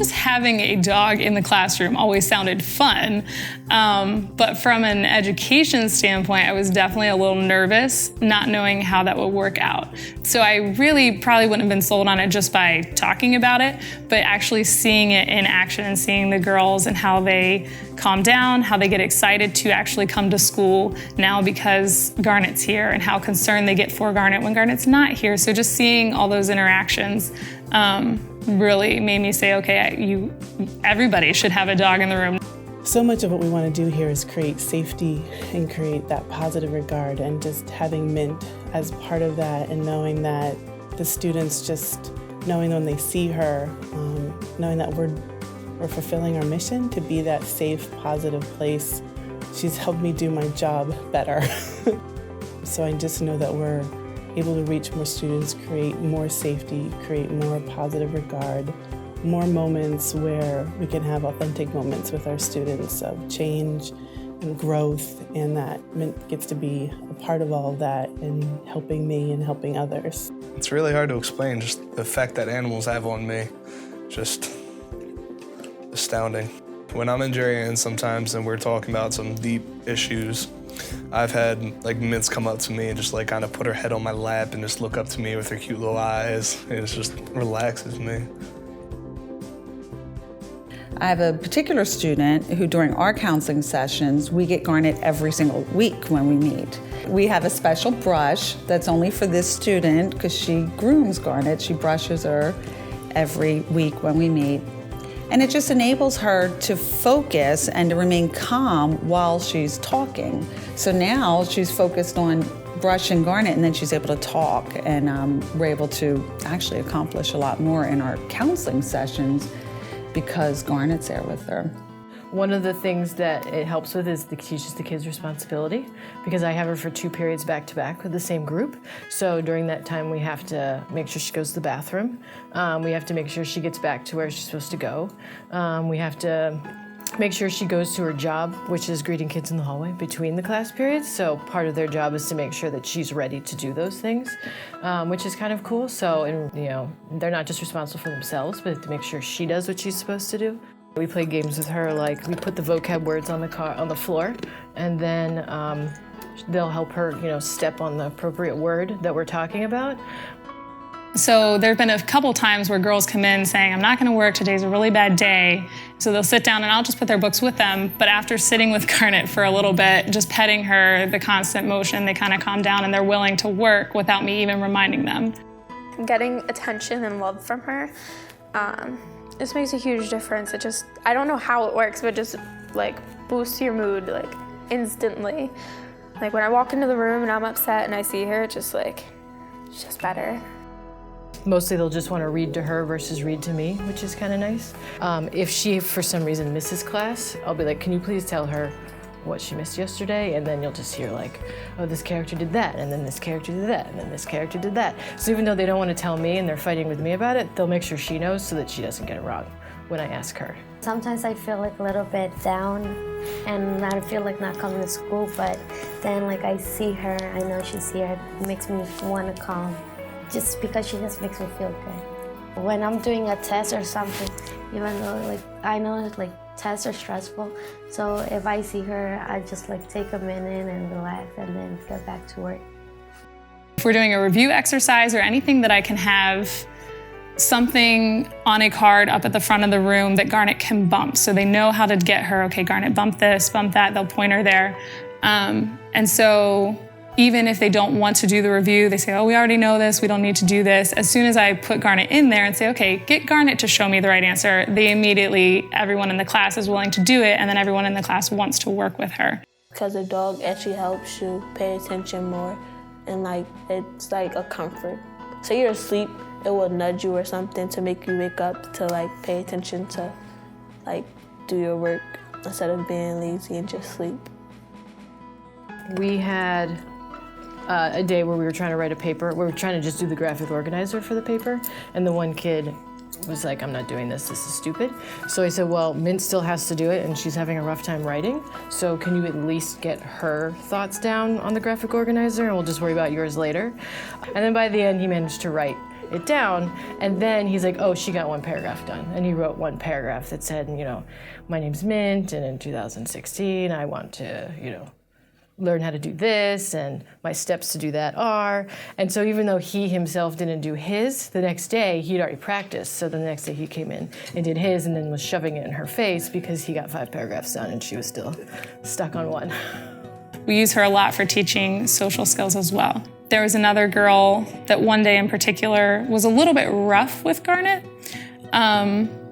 just having a dog in the classroom always sounded fun. But from an education standpoint, I was definitely a little nervous, not knowing how that would work out. So I really probably wouldn't have been sold on it just by talking about it, but actually seeing it in action and seeing the girls and how they calm down, how they get excited to actually come to school now because Garnet's here, and how concerned they get for Garnet when Garnet's not here. So just seeing all those interactions really made me say, okay, everybody should have a dog in the room. So much of what we want to do here is create safety and create that positive regard, and just having Mint as part of that, and knowing that the students, just knowing when they see her, knowing that we're fulfilling our mission to be that safe, positive place. She's helped me do my job better. So I just know that we're able to reach more students, create more safety, create more positive regard, more moments where we can have authentic moments with our students of change and growth, and that Mint gets to be a part of all of that and helping me and helping others. It's really hard to explain, just the effect that animals have on me. Just astounding. When I'm in Jerry sometimes and we're talking about some deep issues, I've had Mintz come up to me and just kind of put her head on my lap and just look up to me with her cute little eyes. It just relaxes me. I have a particular student who during our counseling sessions, we get Garnet every single week when we meet. We have a special brush that's only for this student because she grooms Garnet. She brushes her every week when we meet. And it just enables her to focus and to remain calm while she's talking. So now she's focused on brushing Garnet, and then she's able to talk, and we're able to actually accomplish a lot more in our counseling sessions because Garnet's there with her. One of the things that it helps with is it teaches the kids responsibility, because I have her for 2 periods back to back with the same group. So during that time we have to make sure she goes to the bathroom. We have to make sure she gets back to where she's supposed to go. We have to make sure she goes to her job, which is greeting kids in the hallway between the class periods. So part of their job is to make sure that she's ready to do those things, which is kind of cool. So, they're not just responsible for themselves, but to make sure she does what she's supposed to do. We play games with her, like we put the vocab words on the floor, and then they'll help her, step on the appropriate word that we're talking about. So there have been a couple times where girls come in saying, I'm not going to work, today's a really bad day. So they'll sit down and I'll just put their books with them. But after sitting with Garnet for a little bit, just petting her, the constant motion, they kind of calm down and they're willing to work without me even reminding them. Getting attention and love from her, this makes a huge difference. I don't know how it works, but just boosts your mood instantly. When I walk into the room and I'm upset and I see her, it's just better. Mostly they'll just want to read to her versus read to me, which is kind of nice. If she, for some reason, misses class, I'll be like, can you please tell her what she missed yesterday? And then you'll just hear oh, this character did that, and then this character did that, and then this character did that. So even though they don't want to tell me and they're fighting with me about it, they'll make sure she knows so that she doesn't get it wrong when I ask her. Sometimes I feel a little bit down and I feel not coming to school, but then I see her, I know she's here, it makes me want to come. Just because she just makes me feel good. When I'm doing a test or something, even though I know tests are stressful, so if I see her, I just take a minute and relax and then get back to work. If we're doing a review exercise or anything that I can have something on a card up at the front of the room that Garnet can bump, so they know how to get her, okay, Garnet, bump this, bump that, they'll point her there. And so even if they don't want to do the review, they say, oh, we already know this, we don't need to do this. As soon as I put Garnet in there and say, okay, get Garnet to show me the right answer, everyone in the class is willing to do it, and then everyone in the class wants to work with her. Because a dog actually helps you pay attention more, and it's a comfort. Say you're asleep, it will nudge you or something to make you wake up to pay attention to do your work instead of being lazy and just sleep. We had a day where we were trying to write a paper. We were trying to just do the graphic organizer for the paper, and the one kid was like, I'm not doing this is stupid. So I said, well, Mint still has to do it, and she's having a rough time writing, so can you at least get her thoughts down on the graphic organizer, and we'll just worry about yours later. And then by the end, he managed to write it down. And then he's like, oh, she got one paragraph done. And he wrote one paragraph that said, you know, my name's Mint, and in 2016, I want to, you know, learn how to do this, and my steps to do that are. And so even though he himself didn't do his, the next day he'd already practiced. So the next day he came in and did his, and then was shoving it in her face because he got 5 paragraphs done and she was still stuck on one. We use her a lot for teaching social skills as well. There was another girl that one day in particular was a little bit rough with Garnet.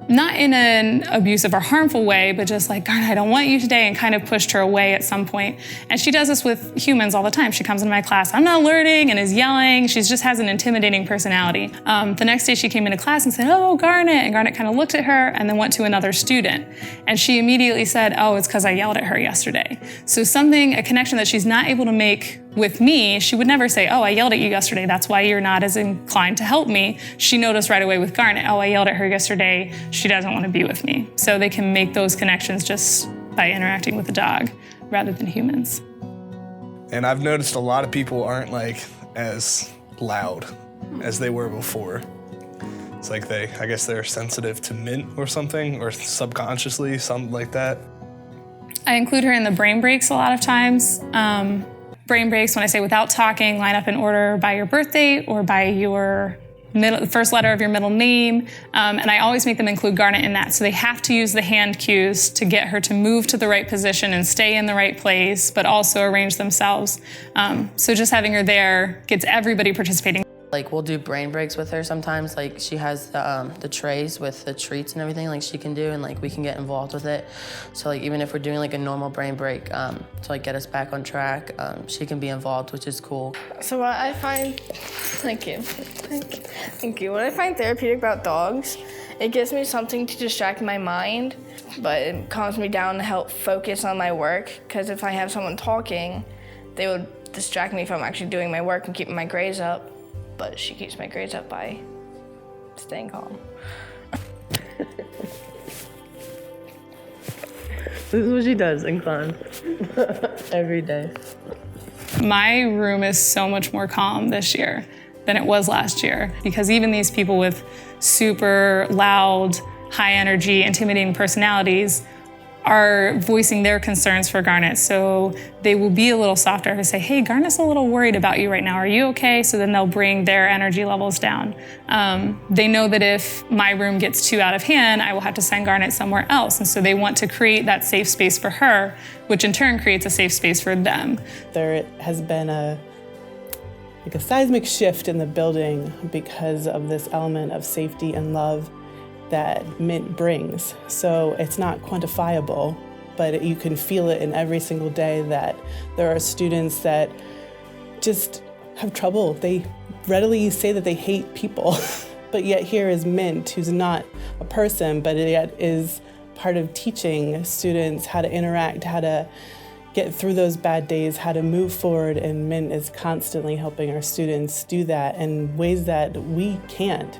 Not in an abusive or harmful way, but just like, Garnet, I don't want you today, and kind of pushed her away at some point. And she does this with humans all the time. She comes into my class, I'm not learning, and is yelling. She just has an intimidating personality. The next day she came into class and said, oh, Garnet, and Garnet kind of looked at her and then went to another student. And she immediately said, oh, it's because I yelled at her yesterday. So a connection that she's not able to make with me, she would never say, oh, I yelled at you yesterday, that's why you're not as inclined to help me. She noticed right away with Garnet, oh, I yelled at her yesterday, she doesn't want to be with me. So they can make those connections just by interacting with the dog rather than humans. And I've noticed a lot of people aren't like as loud as they were before. It's like I guess they're sensitive to Mint or something, or subconsciously, something like that. I include her in the brain breaks a lot of times. Brain breaks, when I say without talking, line up in order by your birth date or by your first letter of your middle name. And I always make them include Garnet in that. So they have to use the hand cues to get her to move to the right position and stay in the right place, but also arrange themselves. So just having her there gets everybody participating. Like, we'll do brain breaks with her sometimes. Like, she has the trays with the treats and everything like she can do, and like we can get involved with it. So like even if we're doing like a normal brain break to like get us back on track, she can be involved, which is cool. So what I find, thank you. What I find therapeutic about dogs, it gives me something to distract my mind, but it calms me down to help focus on my work. Because if I have someone talking, they would distract me from actually doing my work and keeping my grades up. But she keeps my grades up by staying calm. This is what she does in class every day. My room is so much more calm this year than it was last year, because even these people with super loud, high energy, intimidating personalities are voicing their concerns for Garnet. So they will be a little softer to say, hey, Garnet's a little worried about you right now. Are you okay? So then they'll bring their energy levels down. They know that if my room gets too out of hand, I will have to send Garnet somewhere else. And so they want to create that safe space for her, which in turn creates a safe space for them. There has been a seismic shift in the building because of this element of safety and love that Mint brings. So it's not quantifiable, but you can feel it in every single day that there are students that just have trouble. They readily say that they hate people, but yet here is Mint, who's not a person, but yet is part of teaching students how to interact, how to get through those bad days, how to move forward, and Mint is constantly helping our students do that in ways that we can't.